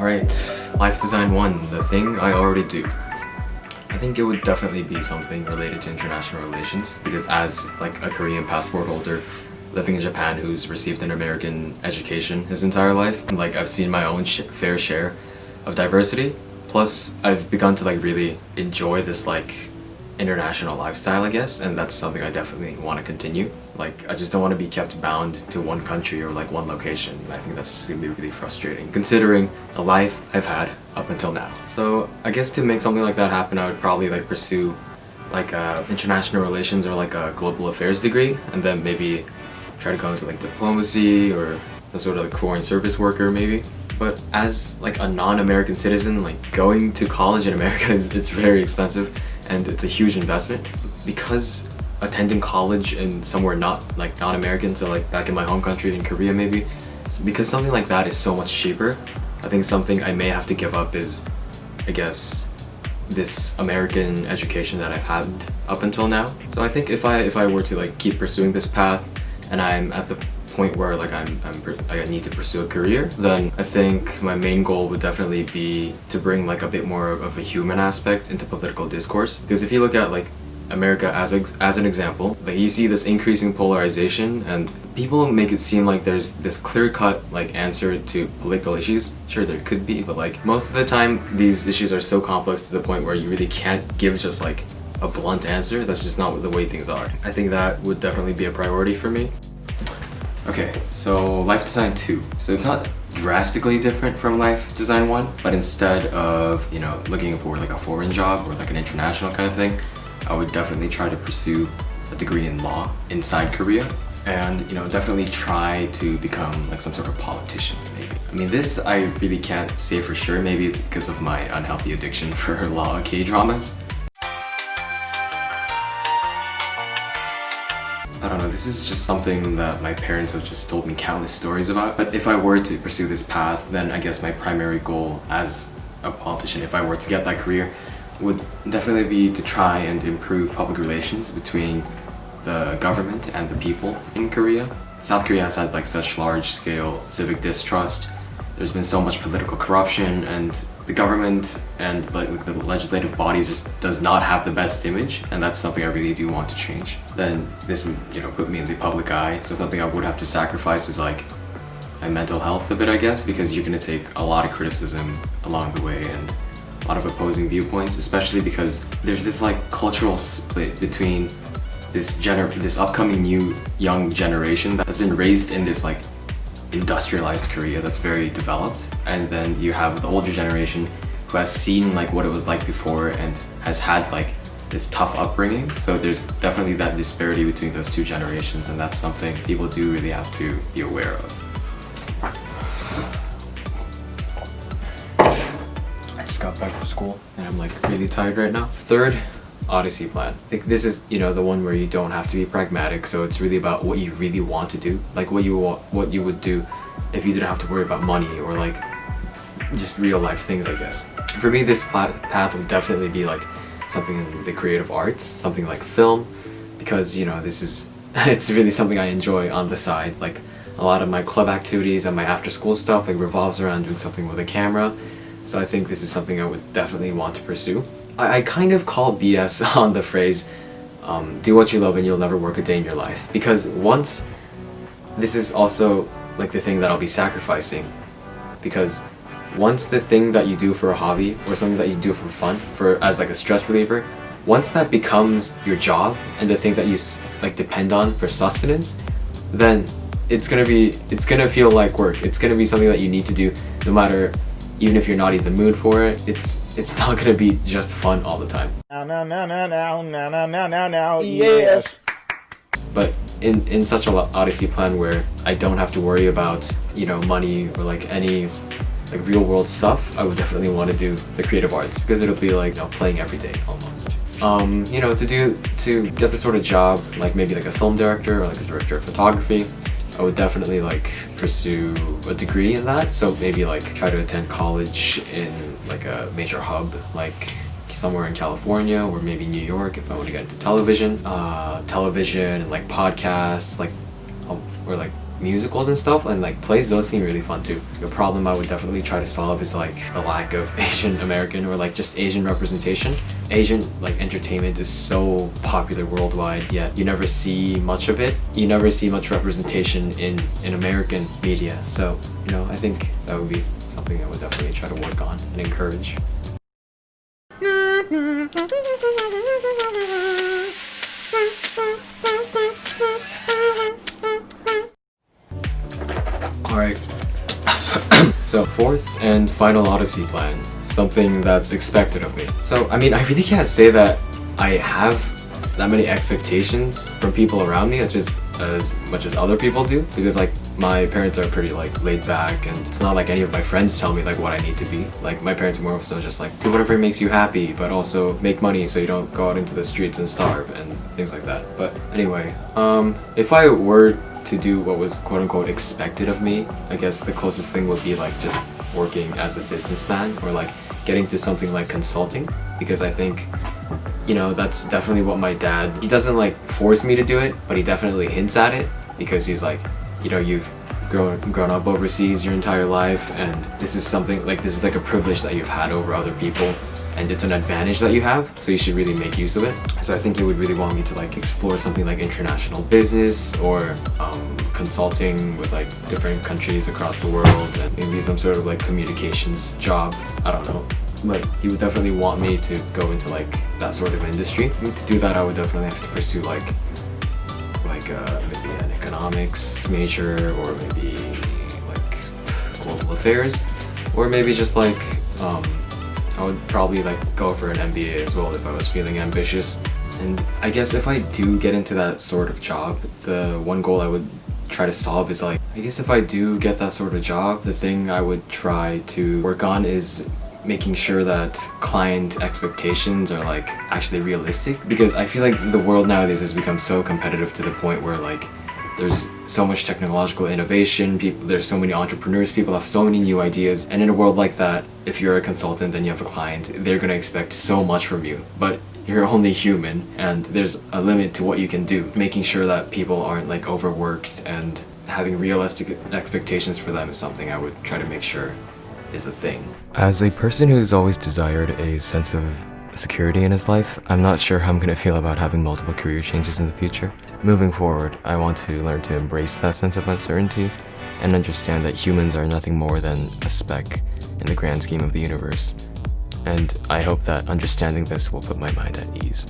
Alright, Life Design 1, the thing I already do. I think it would definitely be something related to international relations because as like a Korean passport holder living in Japan who's received an American education his entire life, and like I've seen my own fair share of diversity. Plus I've begun to like really enjoy this like international lifestyle, I guess, and that's something I definitely want to continue. Like I just don't want to be kept bound to one country or like one location. I think that's just gonna be really frustrating considering the life I've had up until now. So I guess to make something like that happen, I would probably like pursue like international relations or like a global affairs degree, and then maybe try to go into like diplomacy or some sort of like foreign service worker maybe. But as like a non-American citizen, like going to college in America it's very expensive and it's a huge investment. Because attending college in somewhere not American, so like back in my home country in Korea maybe, because something like that is so much cheaper, I think something I may have to give up is, I guess, this American education that I've had up until now. So I think if I were to like keep pursuing this path and I'm at the point where like I need to pursue a career, then I think my main goal would definitely be to bring like a bit more of a human aspect into political discourse. Because if you look at like America as an example, like you see this increasing polarization and people make it seem like there's this clear-cut like answer to political issues. Sure, there could be, but like most of the time these issues are so complex to the point where you really can't give just like a blunt answer. That's just not the way things are. I think that would definitely be a priority for me. Okay, so Life Design 2. So it's not drastically different from Life Design 1, but instead of, you know, looking for like a foreign job or like an international kind of thing, I would definitely try to pursue a degree in law inside Korea and, you know, definitely try to become like some sort of politician maybe. I mean, this I really can't say for sure. Maybe it's because of my unhealthy addiction for law K-dramas. I don't know, this is just something that my parents have just told me countless stories about. But if I were to pursue this path, then I guess my primary goal as a politician, if I were to get that career, would definitely be to try and improve public relations between the government and the people in Korea. South Korea has had like such large-scale civic distrust. There's been so much political corruption, and the government and like the legislative body just does not have the best image, and that's something I really do want to change. Then this would, you know, put me in the public eye, so something I would have to sacrifice is like my mental health a bit, I guess, because you're gonna take a lot of criticism along the way and a lot of opposing viewpoints, especially because there's this like cultural split between this upcoming new young generation that's been raised in this like industrialized Korea that's very developed, and then you have the older generation who has seen like what it was like before and has had like this tough upbringing. So there's definitely that disparity between those two generations, and that's something people do really have to be aware of. I just got back from school and I'm like really tired right now. Third, Odyssey plan. I think this is, you know, the one where you don't have to be pragmatic, so it's really about what you really want to do, like what you would do if you didn't have to worry about money or like just real life things, I guess. For me, this path would definitely be like something in the creative arts, something like film, because, you know, this is it's really something I enjoy on the side. Like a lot of my club activities and my after school stuff like revolves around doing something with a camera, so I think this is something I would definitely want to pursue. I kind of call BS on the phrase, do what you love and you'll never work a day in your life. Because once, this is also like the thing that I'll be sacrificing. Because once the thing that you do for a hobby or something that you do for fun, as like a stress reliever, once that becomes your job and the thing that you like depend on for sustenance, then it's gonna feel like work. It's gonna be something that you need to do no matter. Even if you're not in the mood for it, it's not gonna be just fun all the time. Yes. But in such a Odyssey plan where I don't have to worry about, you know, money or like any like real world stuff, I would definitely want to do the creative arts because it'll be like, you know, playing every day almost. You know, to get this sort of job, like maybe like a film director or like a director of photography, I would definitely like pursue a degree in that. So maybe like try to attend college in like a major hub, like somewhere in California or maybe New York if I want to get into television and like podcasts, like or like musicals and stuff, and like plays, those seem really fun too. The problem I would definitely try to solve is like the lack of Asian American or like just Asian representation. Asian like entertainment is so popular worldwide, yet you never see much of it. You never see much representation in American media. So, you know, I think that would be something I would definitely try to work on and encourage. Alright. So, fourth and final Odyssey plan. Something that's expected of me. So, I mean, I really can't say that I have that many expectations from people around me as much as other people do, because like my parents are pretty like laid back, and it's not like any of my friends tell me like what I need to be. Like my parents are more so just like, do whatever makes you happy, but also make money so you don't go out into the streets and starve and things like that. But anyway, if I were to do what was quote unquote expected of me, I guess the closest thing would be like just working as a businessman, or like getting to something like consulting, because I think, you know, that's definitely what my dad, he doesn't like force me to do it, but he definitely hints at it, because he's like, you know, you've grown up overseas your entire life, and this is like a privilege that you've had over other people, and it's an advantage that you have, so you should really make use of it. So I think he would really want me to like explore something like international business, or consulting with like different countries across the world, and maybe some sort of like communications job, I don't know. But he would definitely want me to go into like that sort of industry. To do that, I would definitely have to pursue like maybe an economics major, or maybe like global affairs, or maybe just like I would probably like go for an MBA as well if I was feeling ambitious. And I guess if I do get into that sort of job, the one goal I would try to solve is like, I guess if I do get that sort of job, the thing I would try to work on is making sure that client expectations are like actually realistic, because I feel like the world nowadays has become so competitive to the point where like there's so much technological innovation, there's so many entrepreneurs, people have so many new ideas, and in a world like that, if you're a consultant and you have a client, they're gonna expect so much from you, but you're only human, and there's a limit to what you can do. Making sure that people aren't like overworked and having realistic expectations for them is something I would try to make sure is a thing. As a person who's always desired a sense of security in his life, I'm not sure how I'm gonna feel about having multiple career changes in the future. Moving forward, I want to learn to embrace that sense of uncertainty and understand that humans are nothing more than a speck in the grand scheme of the universe. And I hope that understanding this will put my mind at ease.